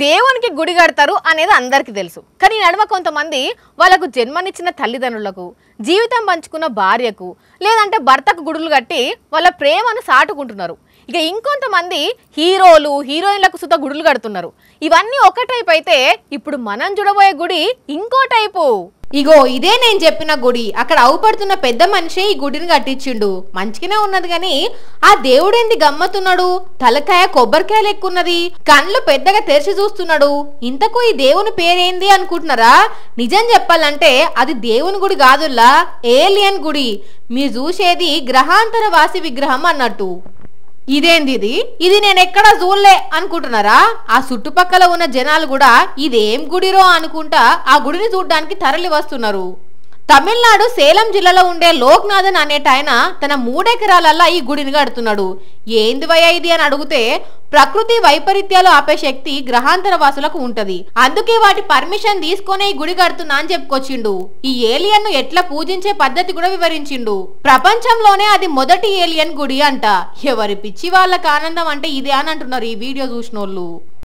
దేవునికి గుడి కడతారు అనేది అందరికీ తెలుసు. కానీ నడుమ కొంతమంది వాళ్ళకు జన్మనిచ్చిన తల్లిదండ్రులకు, జీవితం పంచుకున్న భార్యకు, లేదంటే భర్తకు గుడులు కట్టి వాళ్ళ ప్రేమను సాటుకుంటున్నారు. ఇక ఇంకొంతమంది హీరోలు, హీరోయిన్లకు సుత గుడులు కడుతున్నారు. ఇవన్నీ ఒక టైప్ అయితే ఇప్పుడు మనం చూడబోయే గుడి ఇంకో టైపు. ఇగో ఇదే నేను చెప్పిన గుడి. అక్కడ అవుపడుతున్న పెద్ద మనిషి ఈ గుడిని కట్టించిండు. మంచిగానే ఉన్నది గాని ఆ దేవుడేంది గమ్మతున్నాడు? తలకాయ కొబ్బరికాయలు ఎక్కున్నది, కళ్ళు పెద్దగా తెరిచి చూస్తున్నాడు. ఇంతకు ఈ దేవుని పేరేంది అనుకుంటున్నారా? నిజం చెప్పాలంటే అది దేవుని గుడి కాదుల్లా, ఏలియన్ గుడి. మీరు చూసేది గ్రహాంతర వాసి విగ్రహం అన్నట్టు. ఇదేంది ఇది నేను ఎక్కడా చూడలే అనుకుంటున్నారా? ఆ చుట్టుపక్కల ఉన్న జనాలు కూడా ఇదేం గుడిరో అనుకుంటా ఆ గుడిని చూడడానికి తరలి వస్తున్నారు. తమిళనాడు సేలం జిల్లాలో ఉండే లోక్నాథన్ అనేటాయన తన 3 ఎకరాలల్లా ఈ గుడిని కడుతున్నాడు. ఏంది వయ్యా ఇది అని అడిగితే, ప్రకృతి వైపరీత్యాలు ఆపే శక్తి గ్రహాంతర వాసులకు ఉంటది, అందుకే వాటి పర్మిషన్ తీసుకొని ఈ గుడి కడుతున్నా అని చెప్పుకొచ్చిండు. ఈ ఏలియన్ ను ఎట్లా పూజించే పద్ధతి కూడా వివరించిండు. ప్రపంచంలోనే అది మొదటి ఏలియన్ గుడి అంట. ఎవరి పిచ్చి వాళ్ళకి ఆనందం అంటే ఇదే అని అంటున్నారు ఈ వీడియో చూసినోళ్ళు.